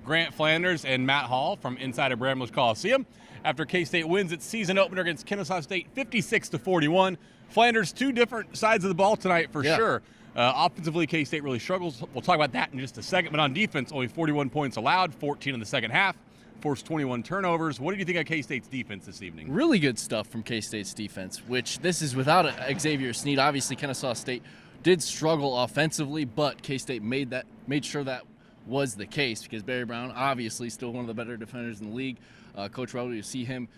Grant Flanders and Matt Hall from inside of Bramlage Coliseum after K-State wins its season opener against Kennesaw State 56-41. Flanders, two different sides of the ball tonight for sure. Offensively, K-State really struggles. We'll talk about that in just a second. But on defense, only 41 points allowed, 14 in the second half, forced 21 turnovers. What did you think of K-State's defense this evening? Really good stuff from K-State's defense, which this is without Xavier Sneed. Obviously, Kennesaw State did struggle offensively, but K-State made sure that was the case because Barry Brown, obviously, still one of the better defenders in the league. Coach Rowley, you see him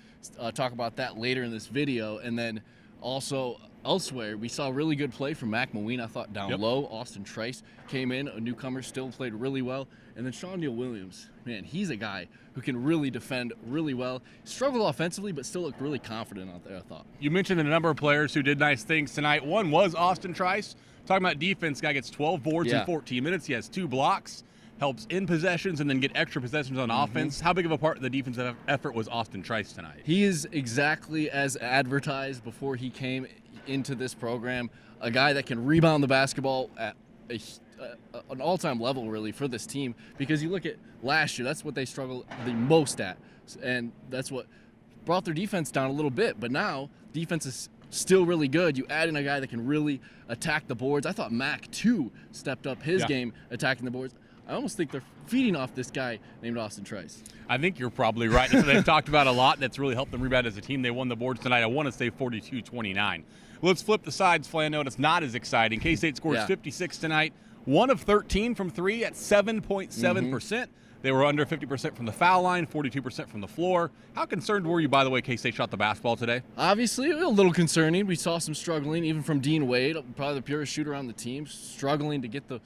talk about that later in this video. And then also elsewhere, we saw really good play from Mac Maween, I thought, down low. Austin Trice came in, a newcomer, still played really well. And then Sean Neal Williams, man, he's a guy who can really defend really well. Struggled offensively, but still looked really confident out there, I thought. You mentioned a number of players who did nice things tonight. One was Austin Trice. Talking about defense, guy gets 12 boards in 14 minutes. He has 2 blocks, helps in possessions, and then get extra possessions on offense. How big of a part of the defensive effort was Austin Trice tonight? He is exactly as advertised before he came into this program, a guy that can rebound the basketball at an all-time level, really, for this team. Because you look at last year, that's what they struggled the most at, and that's what brought their defense down a little bit. But now, defense is still really good. You add in a guy that can really attack the boards. I thought Mac, too, stepped up his game attacking the boards. I almost think they're feeding off this guy named Austin Trice. I think you're probably right. So they've talked about a lot that's really helped them rebound as a team. They won the boards tonight. I want to say 42-29. Let's flip the sides, Flando, and it's not as exciting. K-State scores 56 tonight. 1 of 13 from 3 at 7.7%. They were under 50% from the foul line, 42% from the floor. How concerned were you, by the way, K-State shot the basketball today? Obviously, a little concerning. We saw some struggling, even from Dean Wade, probably the purest shooter on the team, struggling to get the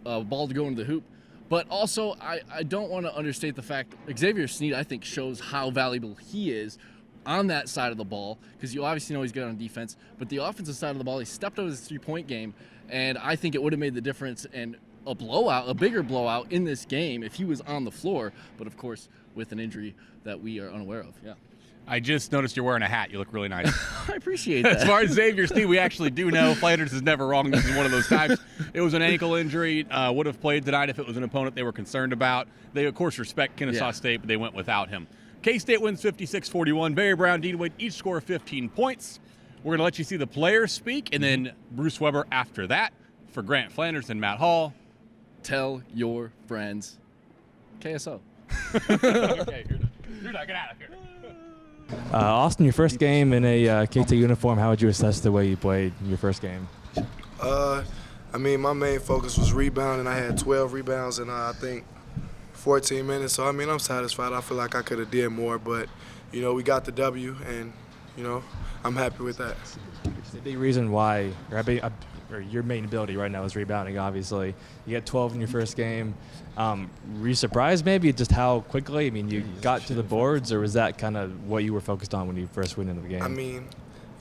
ball to go into the hoop. But also, I don't want to understate the fact Xavier Sneed, I think, shows how valuable he is on that side of the ball, because you obviously know he's good on defense. But the offensive side of the ball, he stepped up his three-point game, and I think it would have made the difference and a bigger blowout in this game if he was on the floor. But, of course, with an injury that we are unaware of. Yeah. I just noticed you're wearing a hat. You look really nice. I appreciate that. As far as Xavier Sneed, we actually do know Flanders is never wrong. This is one of those times. It was an ankle injury. Would have played tonight if it was an opponent they were concerned about. They, of course, respect Kennesaw State, but they went without him. K-State wins 56-41. Barry Brown, Dean Wade each score 15 points. We're going to let you see the players speak, and then Bruce Weber after that. For Grant Flanders and Matt Hall. Tell your friends. KSO. Okay, you're not. Get out of here. Austin, your first game in a K-State uniform, how would you assess the way you played in your first game? I mean, my main focus was rebounding. I had 12 rebounds in, I think, 14 minutes. So, I mean, I'm satisfied. I feel like I could have did more. But, you know, we got the W, and, you know, I'm happy with that. The big reason why, or your main ability right now is rebounding, obviously. You got 12 in your first game. Were you surprised maybe just how quickly? I mean, you got to the boards, or was that kind of what you were focused on when you first went into the game? I mean,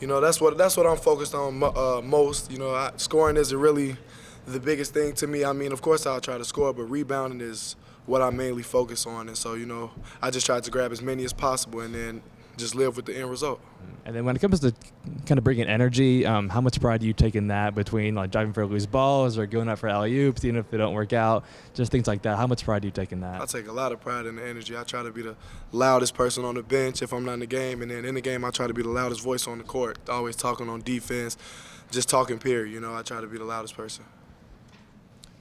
you know, that's what I'm focused on most. You know, scoring isn't really the biggest thing to me. I mean, of course I'll try to score, but rebounding is what I mainly focus on. And so, you know, I just tried to grab as many as possible and then just live with the end result. And then when it comes to kind of bringing energy, how much pride do you take in that between like driving for loose balls or going up for alley-oops, even if they don't work out, just things like that? How much pride do you take in that? I take a lot of pride in the energy. I try to be the loudest person on the bench if I'm not in the game, and then in the game I try to be the loudest voice on the court, always talking on defense, just talking period. You know, I try to be the loudest person.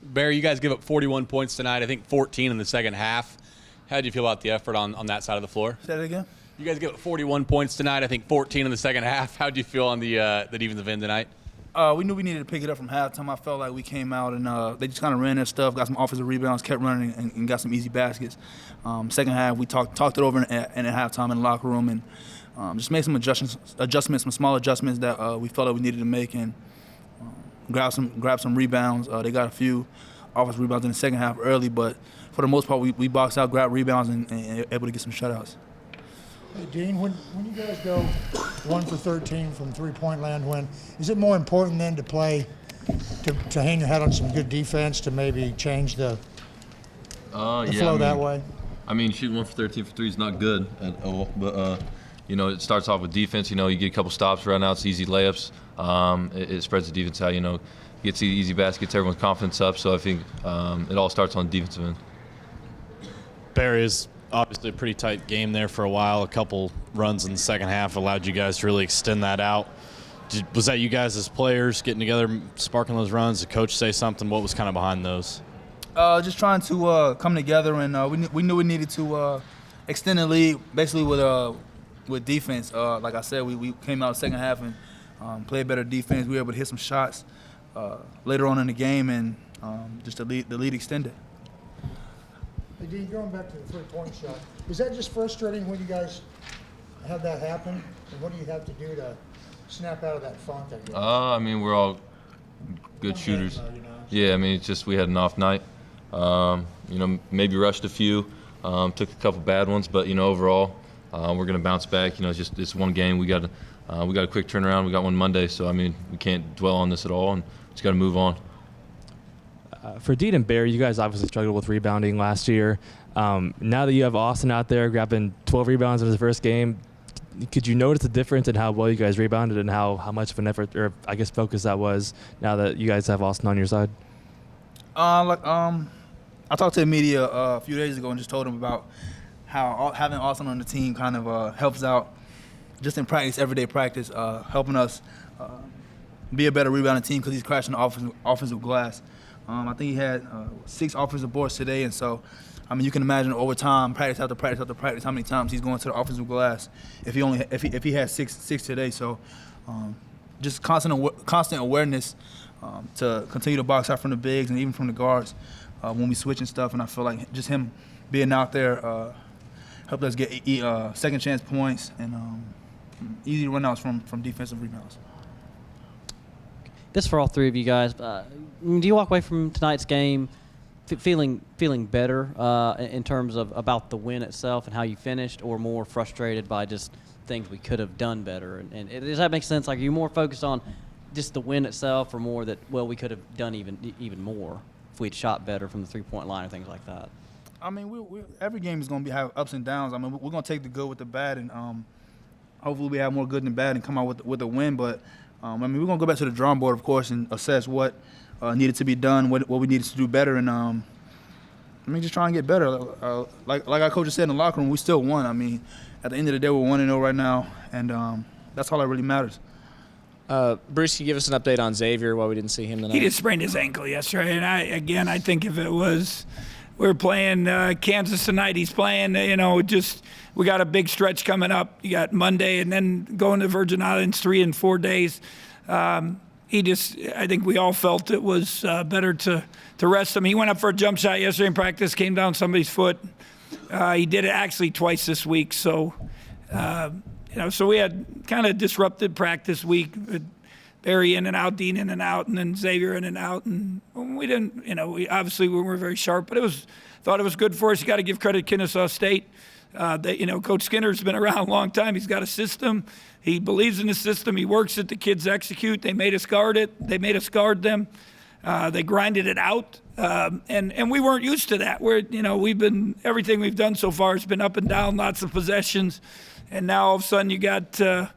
Barry, you guys give up 41 points tonight, I think 14 in the second half. How did you feel about the effort on that side of the floor? Say that again? You guys give up 41 points tonight, I think 14 in the second half. How did you feel on the defensive end tonight? We knew we needed to pick it up from halftime. I felt like we came out and they just kind of ran their stuff, got some offensive rebounds, kept running, and got some easy baskets. Second half, we talked it over in at halftime in the locker room and just made some adjustments, some small adjustments that we felt like we needed to make, and grab some rebounds. They got a few offensive rebounds in the second half early, but for the most part, we boxed out, grabbed rebounds, and able to get some shutouts. Hey, Dean, when you guys go 1 for 13 from three-point land, is it more important then to play, to hang your head on some good defense to maybe change the flow that way? I mean, shooting 1 for 13 for 3 is not good at all, but you know, it starts off with defense. You know, you get a couple stops, run outs, easy layups. It spreads the defense out. You know, gets the easy baskets, everyone's confidence up. So I think it all starts on the defensive end. Barry's obviously a pretty tight game there for a while. A couple runs in the second half allowed you guys to really extend that out. Was that you guys as players getting together, sparking those runs? Did coach say something? What was kind of behind those? Just trying to come together, and we knew we needed to extend the lead, basically with defense. Like I said, we came out the second half and played better defense. We were able to hit some shots later on in the game, and just the lead extended. Hey, Dean, going back to the three-point shot, is that just frustrating when you guys have that happen? And what do you have to do to snap out of that funk, I guess? I mean, we're all good shooters. Yeah, I mean, it's just we had an off night. Maybe rushed a few, took a couple bad ones, but overall, we're gonna bounce back. It's one game. We got a quick turnaround. We got one Monday, so I mean, we can't dwell on this at all, and just got to move on. For Dean and Barry, you guys obviously struggled with rebounding last year. Now that you have Austin out there grabbing 12 rebounds in his first game, could you notice the difference in how well you guys rebounded and how much of an effort, or I guess focus that was now that you guys have Austin on your side? I talked to the media a few days ago and just told them about how having Austin on the team kind of helps out just in practice, everyday practice, helping us be a better rebounding team because he's crashing the offensive glass. I think he had 6 offensive boards today, and so, I mean, you can imagine over time, practice after practice after practice, how many times he's going to the offensive glass if he had six today. So, just constant awareness to continue to box out from the bigs and even from the guards when we switch and stuff. And I feel like just him being out there helped us get second chance points and easy runouts from defensive rebounds. This for all three of you guys. Do you walk away from tonight's game feeling better in terms of about the win itself and how you finished, or more frustrated by just things we could have done better? And does that make sense? Like, are you more focused on just the win itself, or more that, well, we could have done even more if we'd shot better from the three-point line or things like that? I mean, every game is going to have ups and downs. I mean, we're going to take the good with the bad, and hopefully we have more good than bad and come out with a win. But I mean, we're going to go back to the drawing board, of course, and assess what needed to be done, what we needed to do better, and I mean, just try and get better. Like our coach just said in the locker room, we still won. I mean, at the end of the day, we're 1-0 right now, and that's all that really matters. Bruce, can you give us an update on Xavier, why we didn't see him tonight? He just sprained his ankle yesterday, and I think if it was we were playing Kansas tonight, he's playing, we got a big stretch coming up. You got Monday and then going to Virgin Islands 3 and 4 days. I think we all felt it was better to rest him. He went up for a jump shot yesterday in practice, came down somebody's foot. He did it actually twice this week, so so we had kind of disrupted practice week. Barry in and out, Dean in and out, and then Xavier in and out. And we didn't, we obviously we weren't very sharp, but thought it was good for us. You got to give credit to Kennesaw State. Coach Skinner's been around a long time. He's got a system. He believes in the system. He works it. The kids execute. They made us guard it. They made us guard them. They grinded it out. And we weren't used to that. Everything we've done so far has been up and down, lots of possessions. And now all of a sudden you got, a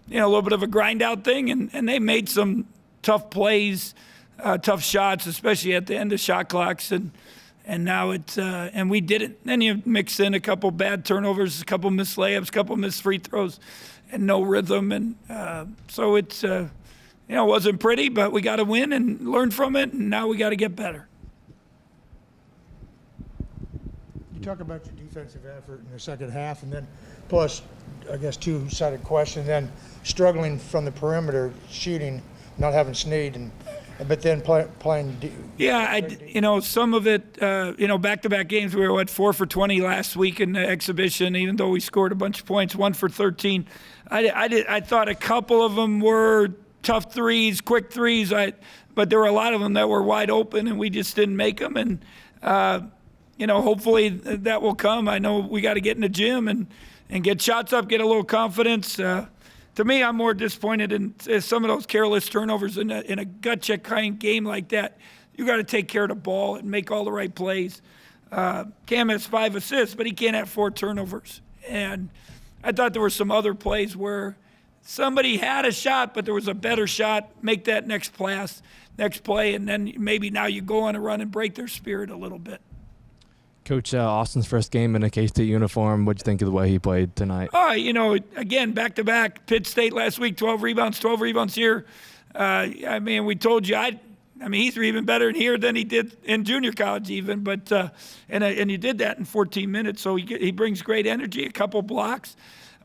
little bit of a grind out thing. And they made some tough plays, tough shots, especially at the end of shot clocks. And now and we didn't. Then you mix in a couple bad turnovers, a couple missed layups, a couple missed free throws, and no rhythm. And so it's, it wasn't pretty, but we got to win and learn from it. And now we got to get better. You talk about your defensive effort in the second half, and then plus, I guess, two-sided question, then struggling from the perimeter, shooting, not having Snead, but then playing. Yeah, some of it, back-to-back games, we were 4 for 20 last week in the exhibition, even though we scored a bunch of points, 1 for 13. I thought a couple of them were tough threes, quick threes, but there were a lot of them that were wide open, and we just didn't make them. And hopefully that will come. I know we got to get in the gym and get shots up, get a little confidence. To me, I'm more disappointed in some of those careless turnovers in a gut check kind of game like that. You got to take care of the ball and make all the right plays. Cam has 5 assists, but he can't have 4 turnovers. And I thought there were some other plays where somebody had a shot, but there was a better shot. Make that next play, and then maybe now you go on a run and break their spirit a little bit. Coach, Austin's first game in a K-State uniform. What'd you think of the way he played tonight? Again, back-to-back. Pitt State last week, 12 rebounds here. We told you, he's even better in here than he did in junior college even. But and he did that in 14 minutes. So he brings great energy, a couple blocks.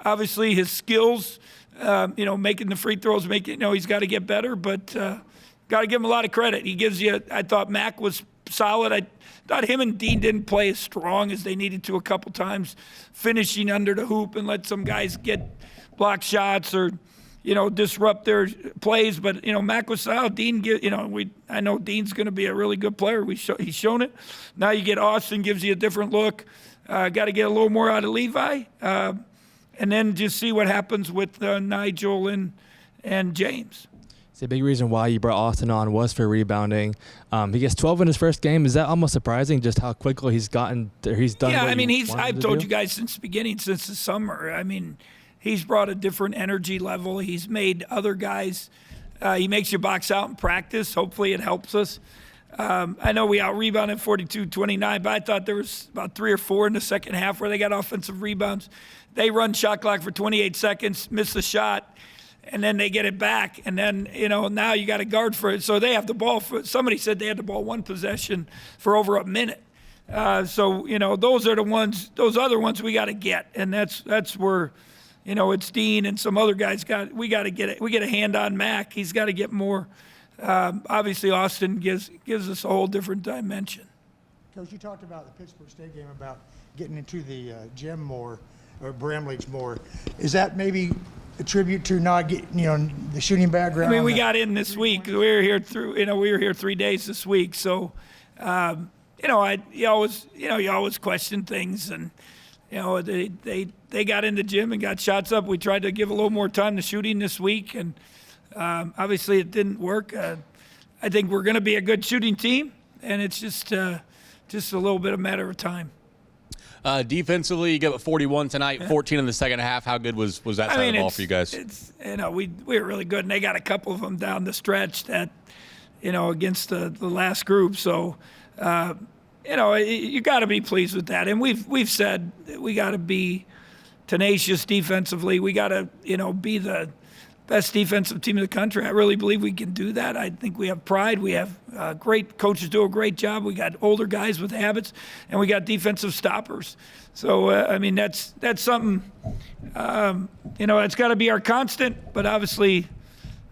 Obviously, his skills, making the free throws, he's got to get better. But got to give him a lot of credit. He gives you. I thought Mac was solid. I thought him and Dean didn't play as strong as they needed to a couple times, finishing under the hoop and let some guys get block shots or, disrupt their plays. But, Mac was solid. Dean, I know Dean's going to be a really good player. He's shown it. Now you get Austin, gives you a different look. Got to get a little more out of Levi. And then just see what happens with Nigel and James. The big reason why you brought Austin on was for rebounding. He gets 12 in his first game. Is that almost surprising, just how quickly he's done? Yeah, I've told you guys since the beginning, since the summer. He's brought a different energy level. He's made other guys. He makes you box out in practice. Hopefully, it helps us. I know we out-rebounded 42-29, but I thought there was about 3 or 4 in the second half where they got offensive rebounds. They run shot clock for 28 seconds, miss the shot, and then they get it back. And then, now you got to guard for it. So they have the ball. Somebody said they had the ball one possession for over a minute. Those are the ones, those other ones we got to get. And that's where, it's Dean and some other guys we got to get it. We get a hand on Mac. He's got to get more. Obviously, Austin gives us a whole different dimension. Coach, you talked about the Pittsburgh State game about getting into the gym more, or Bramleys more. Is that maybe a tribute to not getting, the shooting background? We got in this week. We were here 3 days this week. So, you always question things, and they got in the gym and got shots up. We tried to give a little more time to shooting this week, and obviously it didn't work. I think we're going to be a good shooting team, and it's just a little bit of a matter of time. Defensively, you got 41 tonight, 14 in the second half. How good was that side of the ball for you guys? We were really good, and they got a couple of them down the stretch that, against the last group. So, you got to be pleased with that. And we've said that we got to be tenacious defensively. We got to, be the best defensive team in the country. I really believe we can do that. I think we have pride. We have great coaches do a great job. We got older guys with habits, and we got defensive stoppers. So, that's something, it's got to be our constant, but obviously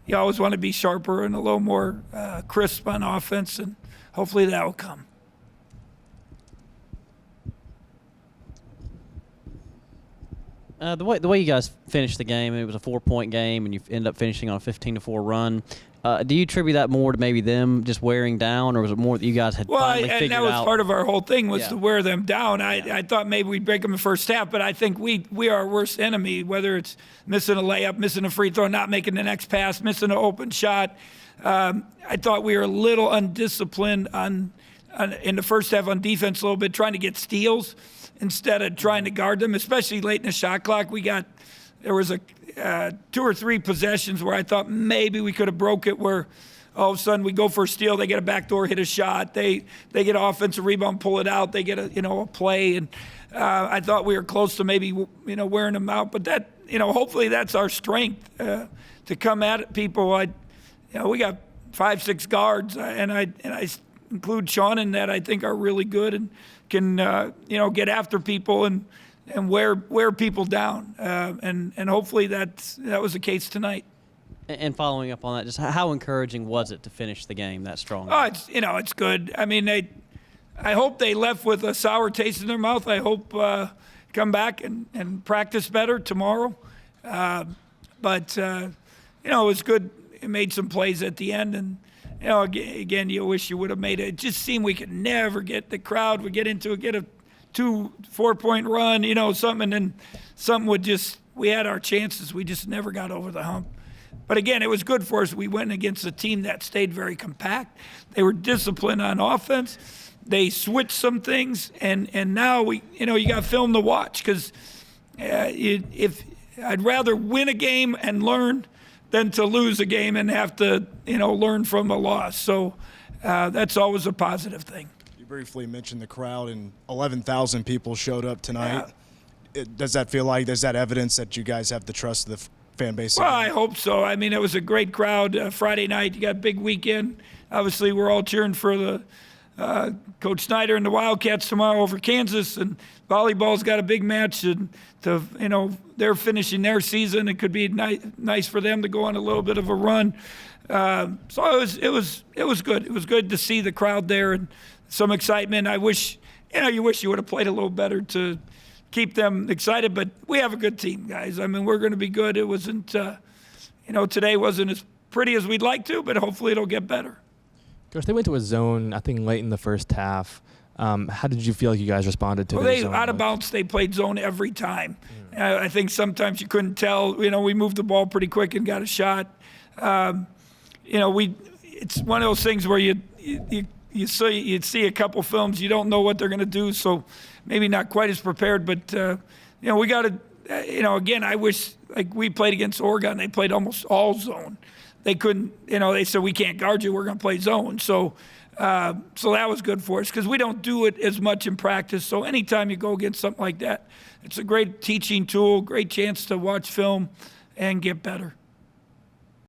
you always want to be sharper and a little more crisp on offense, and hopefully that will come. The way you guys finished the game, it was a 4-point game, and you ended up finishing on a 15-4 run. Do you attribute that more to maybe them just wearing down, or was it more that you guys had finally figured out? Well, and that was part of our whole thing was to wear them down. I thought maybe we'd break them in the first half, but I think we are our worst enemy, whether it's missing a layup, missing a free throw, not making the next pass, missing an open shot. I thought we were a little undisciplined in the first half on defense, a little bit, trying to get steals instead of trying to guard them, especially late in the shot clock. There was 2 or 3 possessions where I thought maybe we could have broke it, where all of a sudden we go for a steal, they get a backdoor, hit a shot, they get an offensive rebound, pull it out, they get a play, and I thought we were close to maybe wearing them out. But that hopefully that's our strength to come at people. We got 5-6 guards, and I include Sean in that. I think are really good and can get after people and wear people down, and hopefully that was the case tonight. And following up on that, just how encouraging was it to finish the game that strong? Oh, it's good. I hope they left with a sour taste in their mouth. I hope come back and practice better tomorrow. But it was good. It made some plays at the end, and again, you wish you would have made it. It just seemed we could never get the crowd would get into it, get a 2-4-point run, something, and then something we had our chances. We just never got over the hump. But again, it was good for us. We went against a team that stayed very compact. They were disciplined on offense. They switched some things, and now you got film to watch, because if I'd rather win a game and learn than to lose a game and have to learn from a loss. So that's always a positive thing. You briefly mentioned the crowd, and 11,000 people showed up tonight. Does that feel like there's that evidence that you guys have the trust of the fan base? Well, I hope so. I mean, it was a great crowd Friday night. You got a big weekend. Obviously, we're all cheering for the Coach Snyder and the Wildcats tomorrow over Kansas, and volleyball's got a big match, and they're finishing their season. It could be nice for them to go on a little bit of a run. So it was good. It was good to see the crowd there and some excitement. I wish you would have played a little better to keep them excited, but we have a good team, guys. I mean, we're going to be good. It wasn't, today wasn't as pretty as we'd like to, but hopefully it'll get better. Coach, they went to a zone, I think, late in the first half. How did you feel like you guys responded to the zone? Out of bounds, they played zone every time. I think sometimes you couldn't tell. We moved the ball pretty quick and got a shot. It's one of those things where you see a couple films, you don't know what they're going to do, so maybe not quite as prepared. But we got to, again, I wish like we played against Oregon, they played almost all zone. They couldn't, they said we can't guard you, we're going to play zone. So that was good for us because we don't do it as much in practice. So anytime you go against something like that, it's a great teaching tool, great chance to watch film and get better.